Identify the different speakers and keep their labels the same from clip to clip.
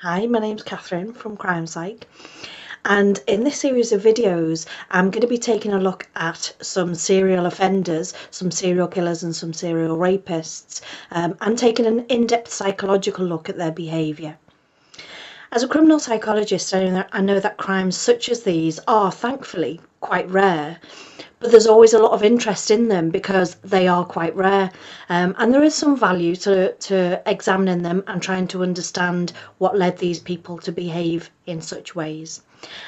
Speaker 1: Hi, my name's Catherine from Crime Psych, and in this series of videos I'm going to be taking a look at some serial offenders, some serial killers and some serial rapists, and taking an in-depth psychological look at their behaviour. As a criminal psychologist, I know that crimes such as these are thankfully quite rare, but there's always a lot of interest in them because they are quite rare, and there is some value to examining them and trying to understand what led these people to behave in such ways.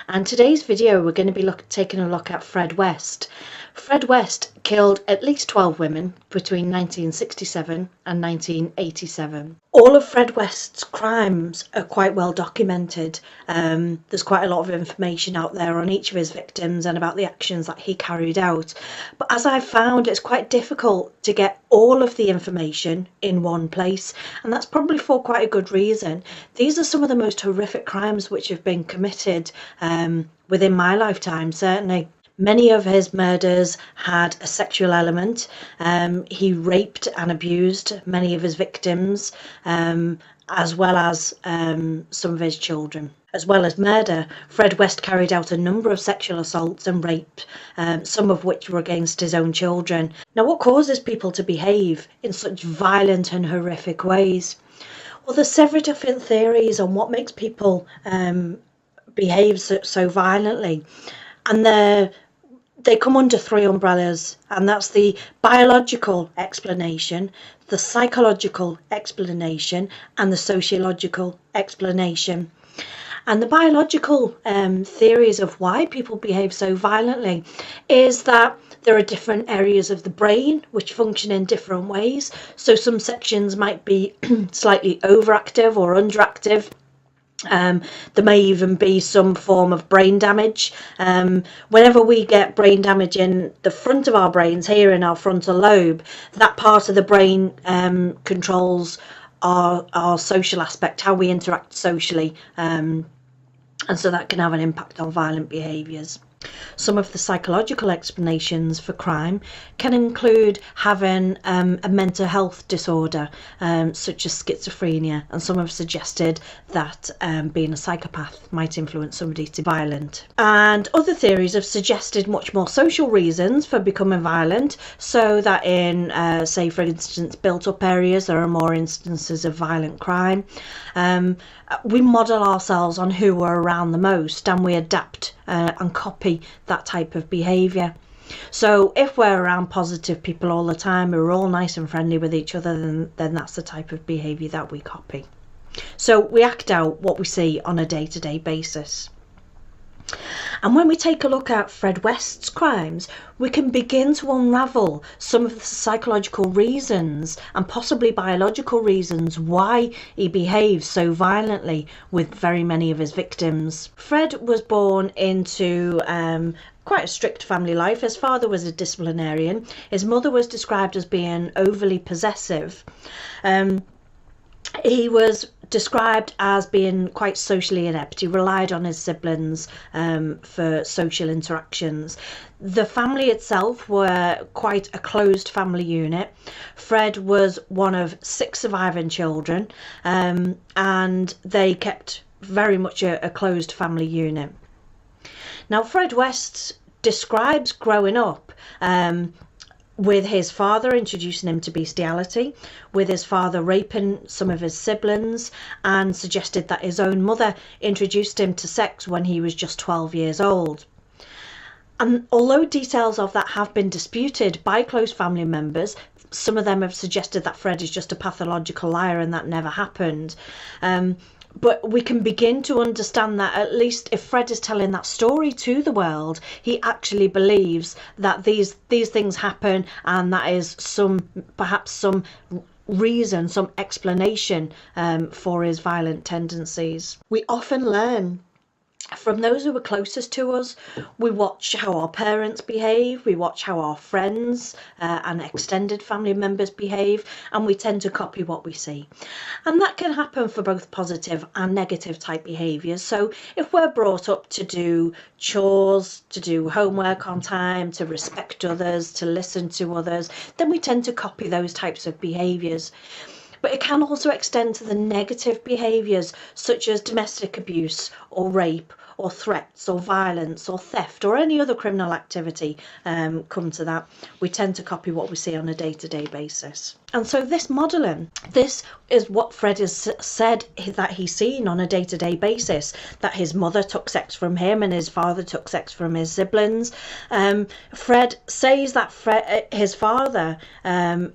Speaker 1: And today's video we're going to be taking a look at Fred West. Fred West killed at least 12 women between 1967 and 1987. All of Fred West's crimes are quite well documented. There's quite a lot of information out there on each of his victims and about the actions that he carried out. But as I've found, it's quite difficult to get all of the information in one place, and that's probably for quite a good reason. These are some of the most horrific crimes which have been committed within my lifetime, certainly. Many of his murders had a sexual element. He raped and abused many of his victims, as well as some of his children. As well as murder, Fred West carried out a number of sexual assaults and rape, some of which were against his own children. Now, what causes people to behave in such violent and horrific ways? Well, there's several different theories on what makes people behave so violently, and they come under three umbrellas, and that's the biological explanation, the psychological explanation, and the sociological explanation. And the biological theories of why people behave so violently is that there are different areas of the brain which function in different ways. So some sections might be slightly overactive or underactive. There may even be some form of brain damage. Whenever we get brain damage in the front of our brains, here in our frontal lobe, that part of the brain controls our social aspect, how we interact socially, and so that can have an impact on violent behaviours. Some of the psychological explanations for crime can include having a mental health disorder, such as schizophrenia, and some have suggested that being a psychopath might influence somebody to be violent. And other theories have suggested much more social reasons for becoming violent, so that in, say for instance, built-up areas there are more instances of violent crime. We model ourselves on who we're around the most, and we adapt and copy that type of behaviour. So if we're around positive people all the time, we're all nice and friendly with each other, then that's the type of behaviour that we copy. So we act out what we see on a day-to-day basis. And when we take a look at Fred West's crimes, we can begin to unravel some of the psychological reasons and possibly biological reasons why he behaves so violently with very many of his victims. Fred was born into quite a strict family life. His father was a disciplinarian. His mother was described as being overly possessive. He was described as being quite socially inept. He relied on his siblings for social interactions. The family itself were quite a closed family unit. Fred was one of 6 surviving children, and they kept very much a closed family unit. Now, Fred West describes growing up with his father introducing him to bestiality, with his father raping some of his siblings, and suggested that his own mother introduced him to sex when he was just 12 years old. And although details of that have been disputed by close family members, some of them have suggested that Fred is just a pathological liar and that never happened. But we can begin to understand that at least if Fred is telling that story to the world, he actually believes that these things happen, and that is perhaps some reason, some explanation for his violent tendencies. We often learn from those who are closest to us. We watch how our parents behave, we watch how our friends and extended family members behave, and we tend to copy what we see. And that can happen for both positive and negative type behaviours. So if we're brought up to do chores, to do homework on time, to respect others, to listen to others, then we tend to copy those types of behaviours. But it can also extend to the negative behaviours such as domestic abuse or rape or threats or violence or theft or any other criminal activity come to that. We tend to copy what we see on a day-to-day basis. And so this modelling, this is what Fred has said that he's seen on a day-to-day basis, that his mother took sex from him and his father took sex from his siblings. Fred says that his father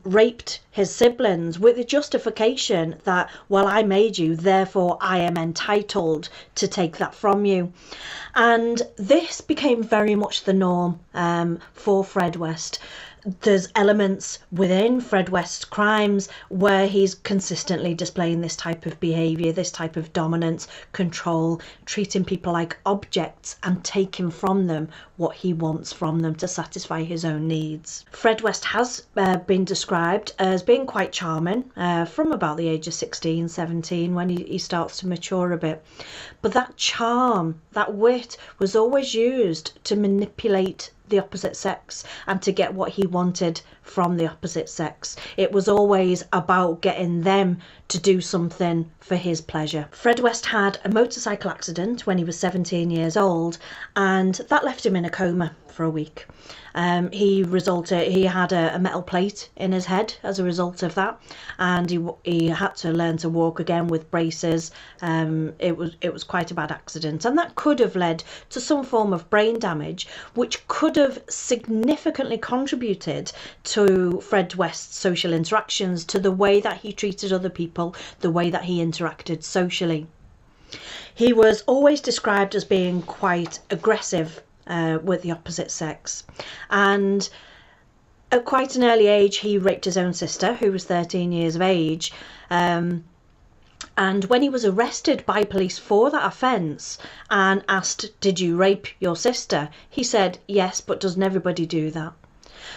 Speaker 1: raped his siblings with the justification that, well, I made you, therefore I am entitled to take that from you. And this became very much the norm for Fred West. There's elements within Fred West's crimes where he's consistently displaying this type of behaviour, this type of dominance, control, treating people like objects and taking from them what he wants from them to satisfy his own needs. Fred West has been described as being quite charming from about the age of 16, 17 when he starts to mature a bit. But that charm, that wit was always used to manipulate the opposite sex and to get what he wanted from the opposite sex. It was always about getting them to do something for his pleasure. Fred West had a motorcycle accident when he was 17 years old, and that left him in a coma for a week. He had a metal plate in his head as a result of that, and he had to learn to walk again with braces. It was quite a bad accident, and that could have led to some form of brain damage, which could have significantly contributed to Fred West's social interactions, to the way that he treated other people, the way that he interacted socially. He was always described as being quite aggressive with the opposite sex, and at quite an early age he raped his own sister, who was 13 years of age, and when he was arrested by police for that offence and asked, "Did you rape your sister?" he said, "Yes, but doesn't everybody do that?"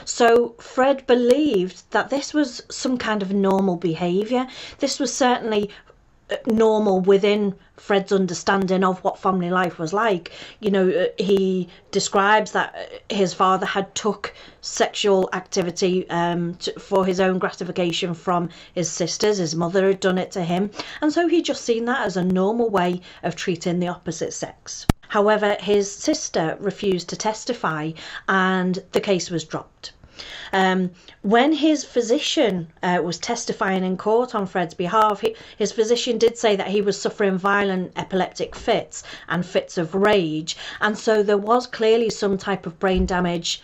Speaker 1: So Fred believed that this was some kind of normal behaviour. This was certainly normal within Fred's understanding of what family life was like. You know, he describes that his father had took sexual activity for his own gratification from his sisters. His mother had done it to him, and so he'd just seen that as a normal way of treating the opposite sex. However, his sister refused to testify and the case was dropped. When his physician was testifying in court on Fred's behalf, his physician did say that he was suffering violent epileptic fits and fits of rage, and so there was clearly some type of brain damage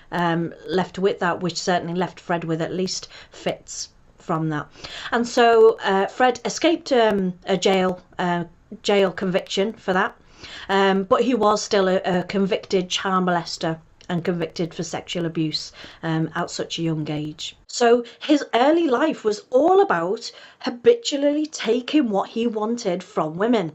Speaker 1: left with that, which certainly left Fred with at least fits from that. And so Fred escaped a jail conviction for that, but he was still a convicted child molester and convicted for sexual abuse at such a young age. So his early life was all about habitually taking what he wanted from women.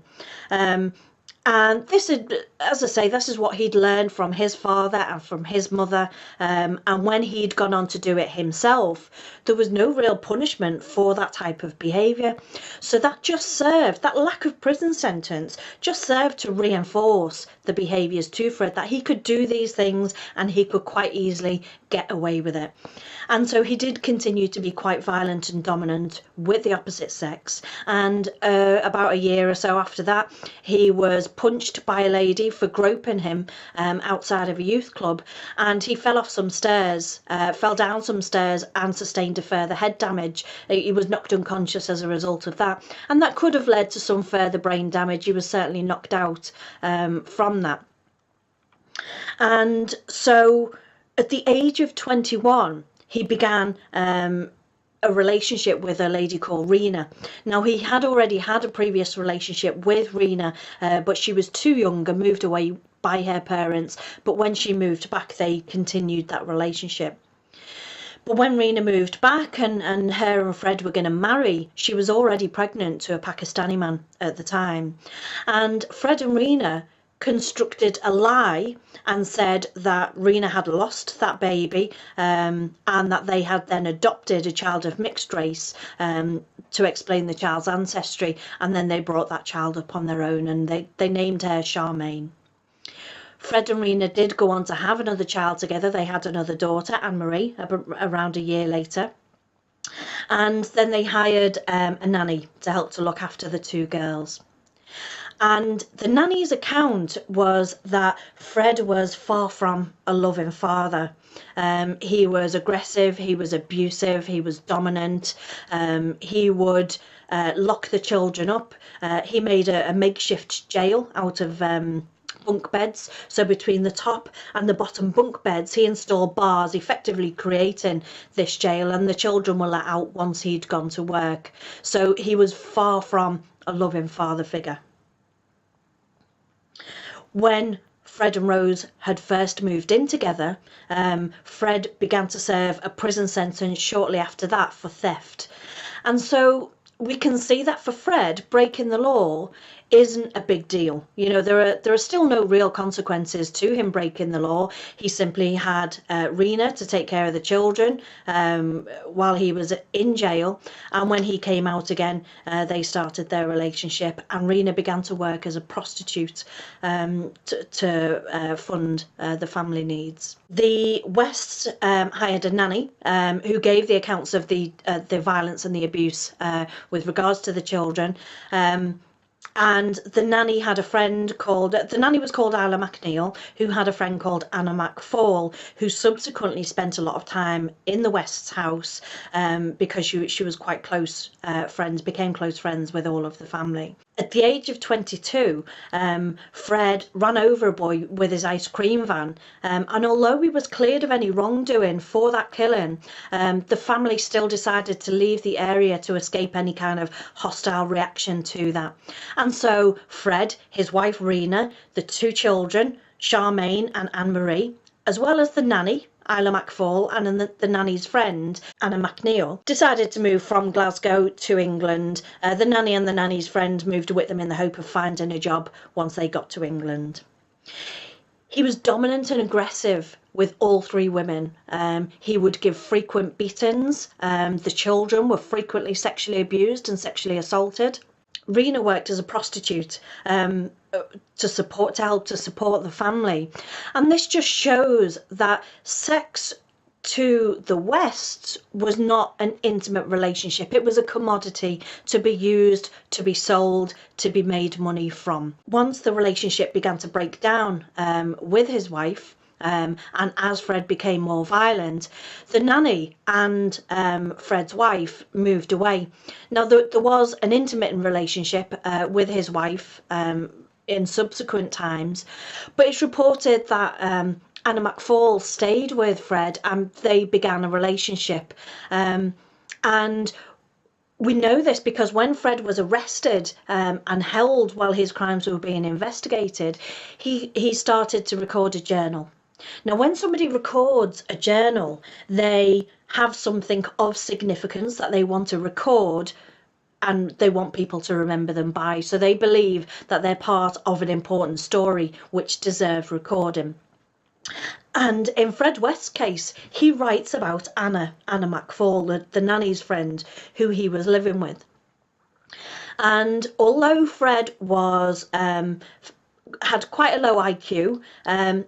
Speaker 1: And this is, as I say, this is what he'd learned from his father and from his mother. And when he'd gone on to do it himself, there was no real punishment for that type of behaviour. So that just served, that lack of prison sentence just served to reinforce the behaviours to Fred, that he could do these things and he could quite easily get away with it. And so he did continue to be quite violent and dominant with the opposite sex. And about a year or so after that, he was punched by a lady for groping him outside of a youth club, and he fell off some stairs, fell down some stairs and sustained a further head damage. He was knocked unconscious as a result of that, and that could have led to some further brain damage. He was certainly knocked out from that. And so at the age of 21, he began a relationship with a lady called Rena. Now, he had already had a previous relationship with Rena, but she was too young and moved away by her parents. But when she moved back, they continued that relationship. But when Rena moved back and her and Fred were going to marry, she was already pregnant to a Pakistani man at the time. And Fred and Rena constructed a lie and said that Rena had lost that baby and that they had then adopted a child of mixed race to explain the child's ancestry, and then they brought that child up on their own and they named her Charmaine. Fred and Rena did go on to have another child together. They had another daughter, Anne-Marie, around a year later. And then they hired a nanny to help to look after the two girls. And the nanny's account was that Fred was far from a loving father. He was aggressive, he was abusive, he was dominant. He would lock the children up. He made a makeshift jail out of bunk beds. So between the top and the bottom bunk beds, he installed bars, effectively creating this jail, and the children were let out once he'd gone to work. So he was far from a loving father figure. When Fred and Rose had first moved in together, Fred began to serve a prison sentence shortly after that for theft. And so we can see that for Fred, breaking the law isn't a big deal. You know, there are still no real consequences to him breaking the law. He simply had Rena to take care of the children while he was in jail, and when he came out again, they started their relationship, and Rena began to work as a prostitute to fund the family needs. The Wests hired a nanny who gave the accounts of the violence and the abuse with regards to the children. And the nanny had a friend called, the nanny was called Isla MacNeil, who had a friend called Anna MacFall, who subsequently spent a lot of time in the West's house because she was quite close friends, became close friends with all of the family. At the age of 22, Fred ran over a boy with his ice cream van, and although he was cleared of any wrongdoing for that killing, the family still decided to leave the area to escape any kind of hostile reaction to that. And so Fred, his wife Rena, the two children, Charmaine and Anne-Marie, as well as the nanny, Isla MacFall, and the nanny's friend, Anna MacNeil, decided to move from Glasgow to England. The nanny and the nanny's friend moved with them in the hope of finding a job once they got to England. He was dominant and aggressive with all three women. He would give frequent beatings. The children were frequently sexually abused and sexually assaulted. Rena worked as a prostitute to help to support the family, and this just shows that sex to the Wests was not an intimate relationship. It was a commodity to be used, to be sold, to be made money from. Once the relationship began to break down with his wife, and as Fred became more violent, the nanny and Fred's wife moved away. Now, there was an intimate relationship with his wife in subsequent times, but it's reported that Anna MacFall stayed with Fred and they began a relationship. And we know this because when Fred was arrested and held while his crimes were being investigated, he started to record a journal. Now, when somebody records a journal, they have something of significance that they want to record and they want people to remember them by. So they believe that they're part of an important story which deserves recording. And in Fred West's case, he writes about Anna MacFall, the nanny's friend who he was living with. And although Fred had quite a low IQ,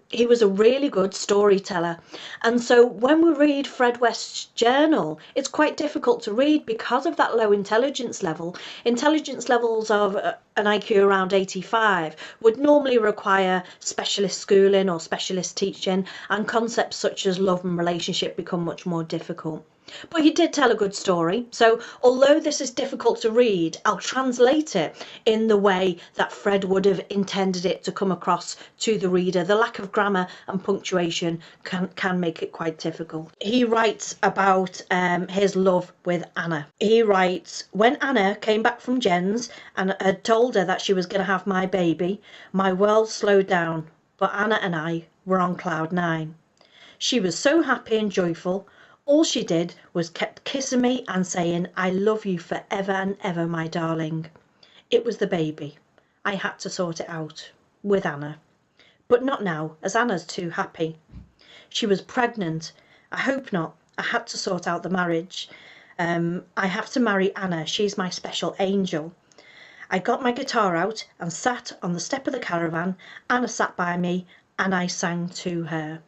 Speaker 1: he was a really good storyteller, and so when we read Fred West's journal, it's quite difficult to read because of that low intelligence level. Intelligence levels of an IQ around 85 would normally require specialist schooling or specialist teaching, and concepts such as love and relationship become much more difficult. But he did tell a good story, so although this is difficult to read, I'll translate it in the way that Fred would have intended it to come across to the reader. The lack of grammar and punctuation can make it quite difficult. He writes about his love with Anna. He writes, "When Anna came back from Jen's and had told her that she was going to have my baby, my world slowed down, but Anna and I were on cloud 9. She was so happy and joyful. All she did was kept kissing me and saying, 'I love you forever and ever, my darling.' It was the baby. I had to sort it out with Anna. But not now, as Anna's too happy. She was pregnant. I hope not. I had to sort out the marriage. I have to marry Anna. She's my special angel. I got my guitar out and sat on the step of the caravan. Anna sat by me and I sang to her."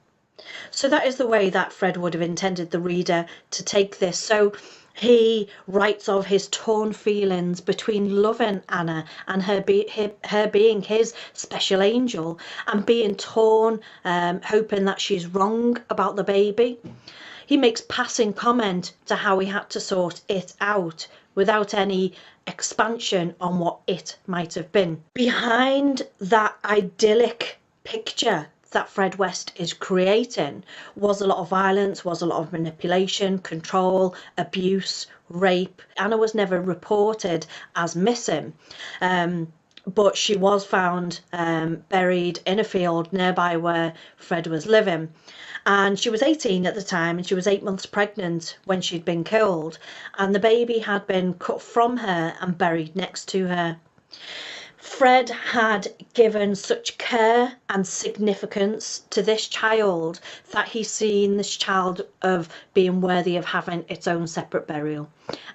Speaker 1: So that is the way that Fred would have intended the reader to take this. So He writes of his torn feelings between loving Anna and her being his special angel, and being torn, hoping that she's wrong about the baby. He makes passing comment to how he had to sort it out without any expansion on what it might have been. Behind that idyllic picture that Fred West is creating was a lot of violence, was a lot of manipulation, control, abuse, rape. Anna was never reported as missing, but she was found buried in a field nearby where Fred was living. And she was 18 at the time, and she was 8 months pregnant when she'd been killed, and the baby had been cut from her and buried next to her. Fred had given such care and significance to this child that he's seen this child of being worthy of having its own separate burial.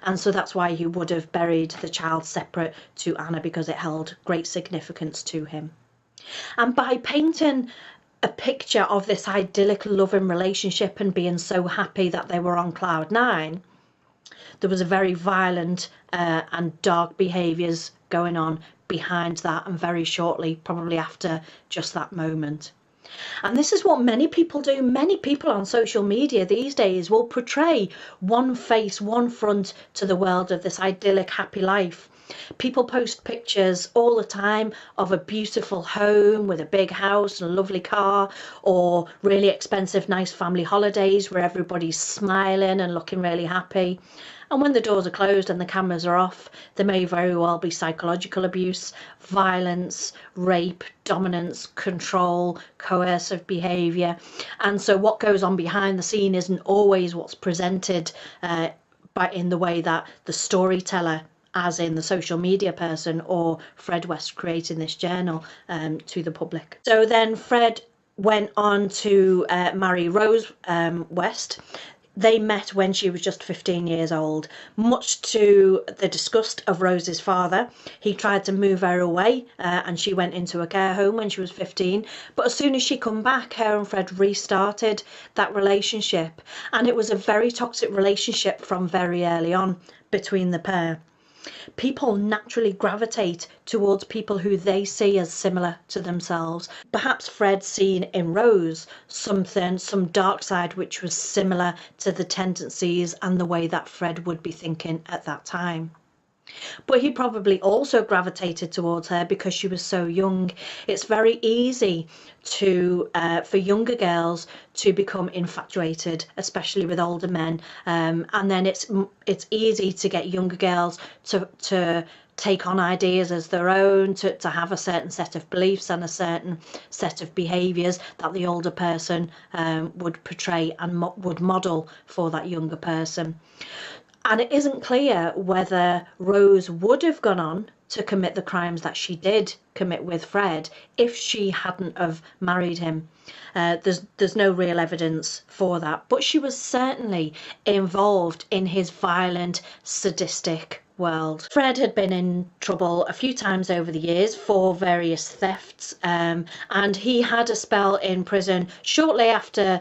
Speaker 1: And so that's why he would have buried the child separate to Anna, because it held great significance to him. And by painting a picture of this idyllic loving relationship and being so happy that they were on cloud nine, there was a very violent and dark behaviours going on behind that, and very shortly, probably after just that moment. And this is what many people do. Many people on social media these days will portray one face, one front to the world of this idyllic, happy life. People post pictures all the time of a beautiful home with a big house and a lovely car, or really expensive, nice family holidays where everybody's smiling and looking really happy. And when the doors are closed and the cameras are off, there may very well be psychological abuse, violence, rape, dominance, control, coercive behaviour. And so what goes on behind the scene isn't always what's presented in the way that the storyteller, as in the social media person or Fred West creating this journal, to the public. So then Fred went on to marry Rose West. They met when she was just 15 years old. Much to the disgust of Rose's father, he tried to move her away, and she went into a care home when she was 15. But as soon as she come back, her and Fred restarted that relationship. And it was a very toxic relationship from very early on between the pair. People naturally gravitate towards people who they see as similar to themselves. Perhaps Fred seen in Rose some dark side which was similar to the tendencies and the way that Fred would be thinking at that time. But he probably also gravitated towards her because she was so young. It's very easy for younger girls to become infatuated, especially with older men, and then it's easy to get younger girls to take on ideas as their own, to have a certain set of beliefs and a certain set of behaviours that the older person would portray and would model for that younger person. And it isn't clear whether Rose would have gone on to commit the crimes that she did commit with Fred if she hadn't have married him. There's no real evidence for that, but she was certainly involved in his violent, sadistic world. Fred had been in trouble a few times over the years for various thefts, and he had a spell in prison shortly after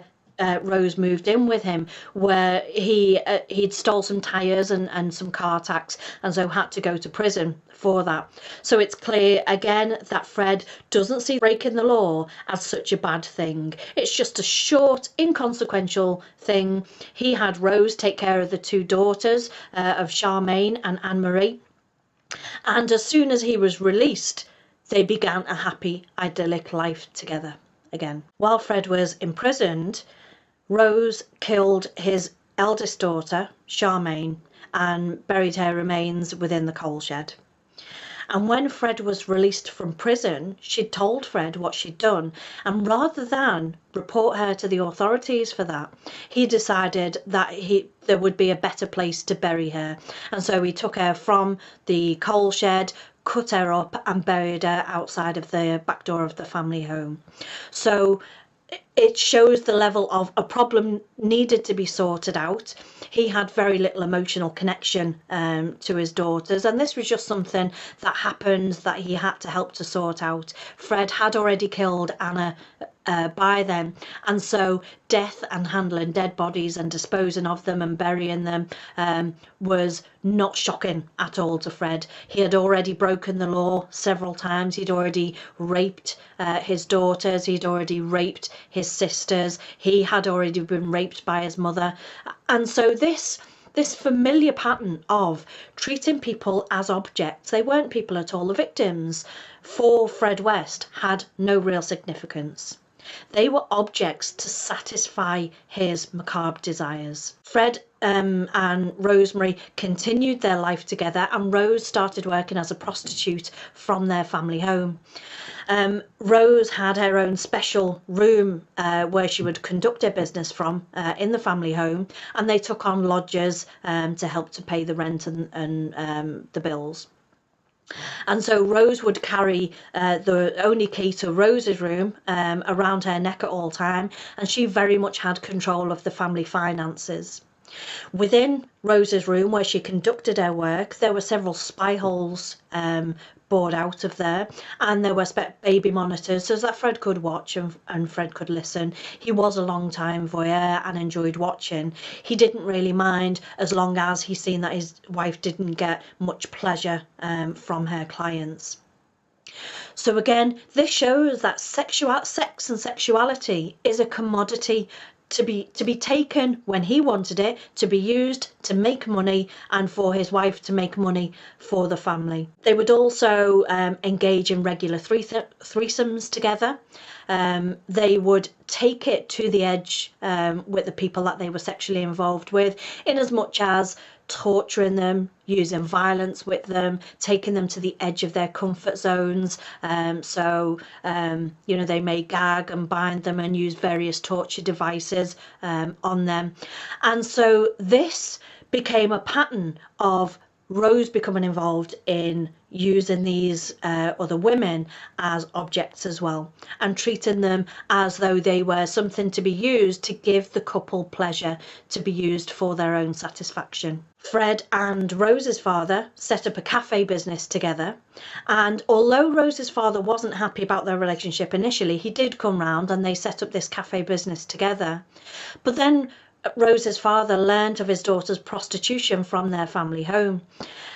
Speaker 1: Rose moved in with him, where he'd stole some tyres and some car tax, and so had to go to prison for that. So it's clear again that Fred doesn't see breaking the law as such a bad thing. It's just a short, inconsequential thing. He had Rose take care of the two daughters of Charmaine and Anne-Marie, and as soon as he was released, they began a happy, idyllic life together again. While Fred was imprisoned, Rose killed his eldest daughter, Charmaine, and buried her remains within the coal shed. And when Fred was released from prison, she'd told Fred what she'd done, and rather than report her to the authorities for that, he decided that there would be a better place to bury her. And so he took her from the coal shed, cut her up and buried her outside of the back door of the family home. So it shows the level of a problem needed to be sorted out. He had very little emotional connection to his daughters, and this was just something that happened that he had to help to sort out. Fred had already killed Anna by them. And so death and handling dead bodies and disposing of them and burying them was not shocking at all to Fred. He had already broken the law several times. He'd already raped his daughters. He'd already raped his sisters. He had already been raped by his mother. And so this familiar pattern of treating people as objects, they weren't people at all, the victims, for Fred West had no real significance. They were objects to satisfy his macabre desires. Fred and Rosemary continued their life together, and Rose started working as a prostitute from their family home. Rose had her own special room where she would conduct her business from in the family home, and they took on lodgers to help to pay the rent and the bills. And so Rose would carry the only key to Rose's room around her neck at all time, and she very much had control of the family finances. Within Rose's room, where she conducted her work, there were several spy holes bored out of there, and there were baby monitors so that Fred could watch and Fred could listen. He was a long time voyeur and enjoyed watching. He didn't really mind as long as he seen that his wife didn't get much pleasure from her clients. So again, this shows that sex and sexuality is a commodity to be taken when he wanted it, to be used to make money, and for his wife to make money for the family. They would also engage in regular threesomes together. They would take it to the edge with the people that they were sexually involved with, in as much as torturing them, using violence with them, taking them to the edge of their comfort zones. They may gag and bind them and use various torture devices on them. And so this became a pattern of Rose becoming involved in using these other women as objects as well, and treating them as though they were something to be used to give the couple pleasure, to be used for their own satisfaction. Fred and Rose's father set up a cafe business together, and although Rose's father wasn't happy about their relationship initially, he did come round and they set up this cafe business together. But then Rose's father learned of his daughter's prostitution from their family home,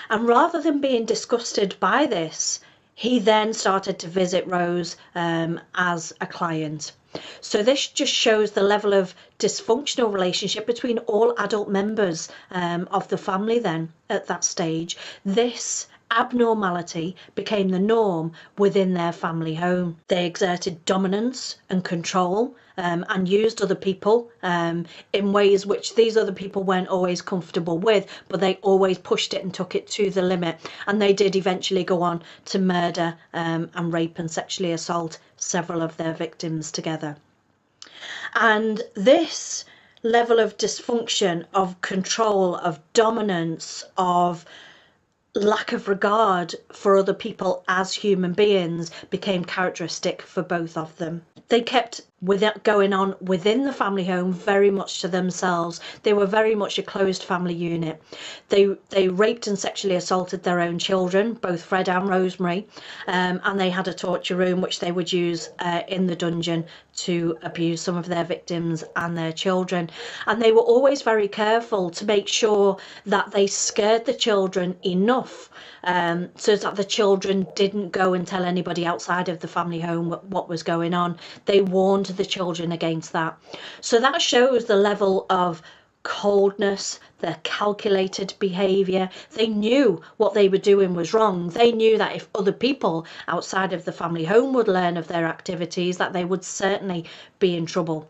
Speaker 1: and rather than being disgusted by this, he then started to visit Rose as a client. So this just shows the level of dysfunctional relationship between all adult members of the family then at that stage. This abnormality became the norm within their family home. They exerted dominance and control and used other people in ways which these other people weren't always comfortable with, but they always pushed it and took it to the limit. And they did eventually go on to murder and rape and sexually assault several of their victims together. And this level of dysfunction, of control, of dominance, of lack of regard for other people as human beings became characteristic for both of them. They kept going on within the family home very much to themselves. They were very much a closed family unit. They raped and sexually assaulted their own children, both Fred and Rosemary, and they had a torture room which they would use in the dungeon to abuse some of their victims and their children. And they were always very careful to make sure that they scared the children enough so that the children didn't go and tell anybody outside of the family home what was going on. They warned the children against that. So that shows the level of coldness, their calculated behaviour. They knew what they were doing was wrong. They knew that if other people outside of the family home would learn of their activities, that they would certainly be in trouble.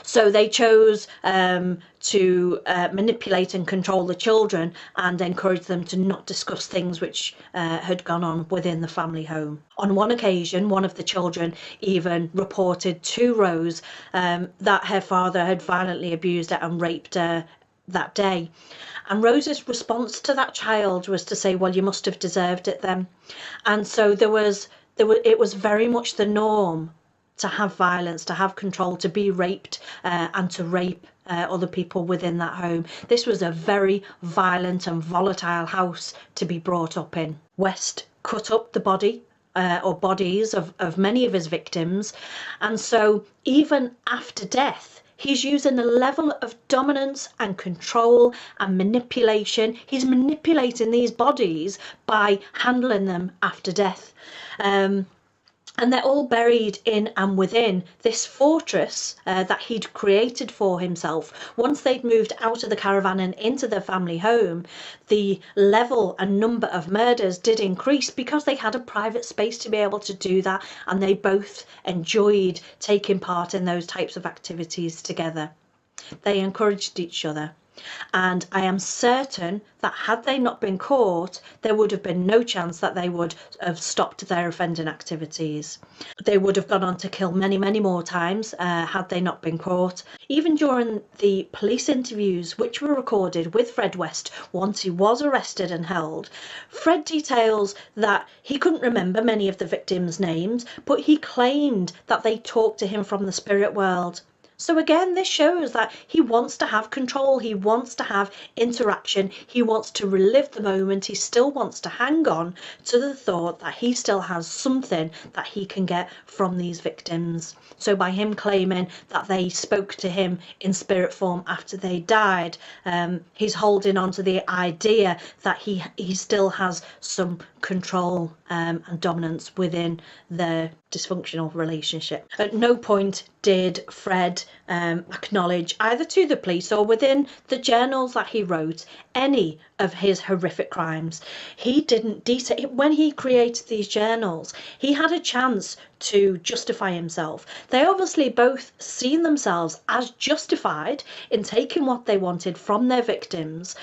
Speaker 1: So they chose to manipulate and control the children and encourage them to not discuss things which had gone on within the family home. On one occasion, one of the children even reported to Rose that her father had violently abused her and raped her that day. And Rose's response to that child was to say, well, you must have deserved it then. And so it was very much the norm to have violence, to have control, to be raped and to rape other people within that home. This was a very violent and volatile house to be brought up in. West cut up the body or bodies of many of his victims. And so even after death, he's using a level of dominance and control and manipulation. He's manipulating these bodies by handling them after death. And they're all buried in and within this fortress that he'd created for himself. Once they'd moved out of the caravan and into their family home, the level and number of murders did increase because they had a private space to be able to do that, and they both enjoyed taking part in those types of activities together. They encouraged each other. And I am certain that had they not been caught, there would have been no chance that they would have stopped their offending activities. They would have gone on to kill many, many more times had they not been caught. Even during the police interviews, which were recorded with Fred West once he was arrested and held, Fred details that he couldn't remember many of the victims' names, but he claimed that they talked to him from the spirit world. So again, this shows that he wants to have control, he wants to have interaction, he wants to relive the moment, he still wants to hang on to the thought that he still has something that he can get from these victims. So by him claiming that they spoke to him in spirit form after they died, he's holding on to the idea that he still has some control and dominance within their dysfunctional relationship. At no point did Fred acknowledge, either to the police or within the journals that he wrote, any of his horrific crimes. He didn't detail. When he created these journals, he had a chance to justify himself. They obviously both seen themselves as justified in taking what they wanted from their victims.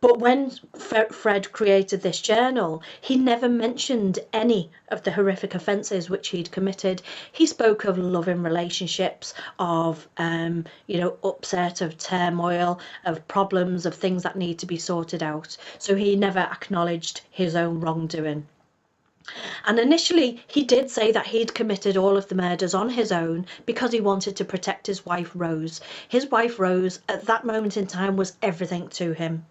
Speaker 1: But when Fred created this journal, he never mentioned any of the horrific offences which he'd committed. He spoke of loving relationships, of upset, of turmoil, of problems, of things that need to be sorted out. So he never acknowledged his own wrongdoing. And initially he did say that he'd committed all of the murders on his own because he wanted to protect his wife Rose. His wife Rose at that moment in time was everything to him.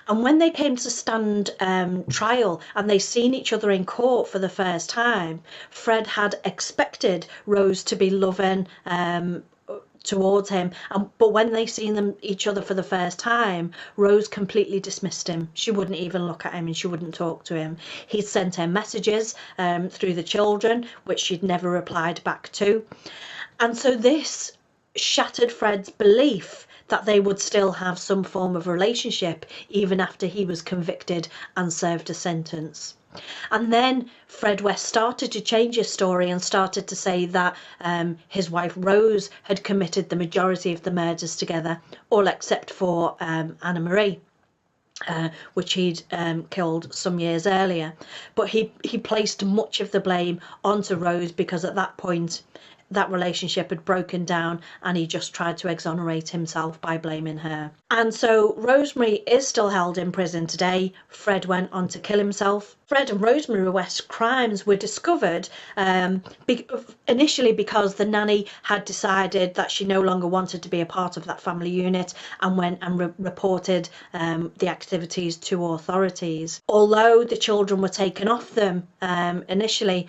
Speaker 1: And when they came to stand trial and they seen each other in court for the first time, Fred had expected Rose to be loving towards him, but when they seen each other for the first time, Rose completely dismissed him. She wouldn't even look at him and she wouldn't talk to him. He'd sent her messages through the children, which she'd never replied back to. And so this shattered Fred's belief that they would still have some form of relationship even after he was convicted and served a sentence. And then Fred West started to change his story and started to say that his wife Rose had committed the majority of the murders together, all except for Anna Marie, which he'd killed some years earlier. But he placed much of the blame onto Rose because at that point that relationship had broken down and he just tried to exonerate himself by blaming her. And so Rosemary is still held in prison today. Fred went on to kill himself. Fred and Rosemary West's crimes were discovered initially because the nanny had decided that she no longer wanted to be a part of that family unit and went and reported the activities to authorities. Although the children were taken off them initially,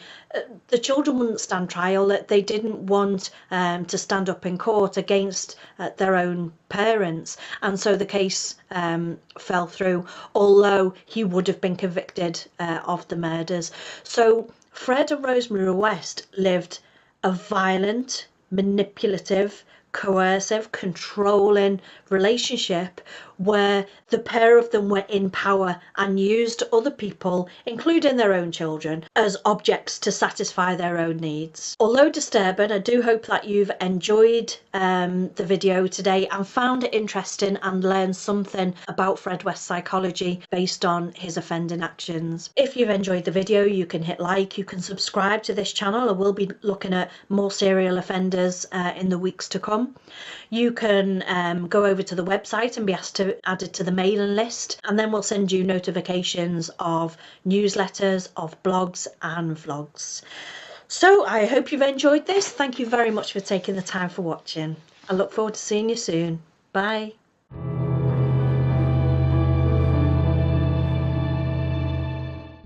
Speaker 1: the children wouldn't stand trial. They didn't want to stand up in court against their own parents, and so the case fell through, although he would have been convicted of the murders. So Fred and Rosemary West lived a violent, manipulative, coercive, controlling relationship where the pair of them were in power and used other people, including their own children, as objects to satisfy their own needs. Although disturbing, I do hope that you've enjoyed the video today and found it interesting and learned something about Fred West's psychology based on his offending actions. If you've enjoyed the video, you can hit like, you can subscribe to this channel. I will be looking at more serial offenders in the weeks to come. You can go over to the website and be asked to add it to the mailing list, and then we'll send you notifications of newsletters, of blogs and vlogs. So I hope you've enjoyed this. Thank you very much for taking the time for watching. I look forward to seeing you soon. Bye.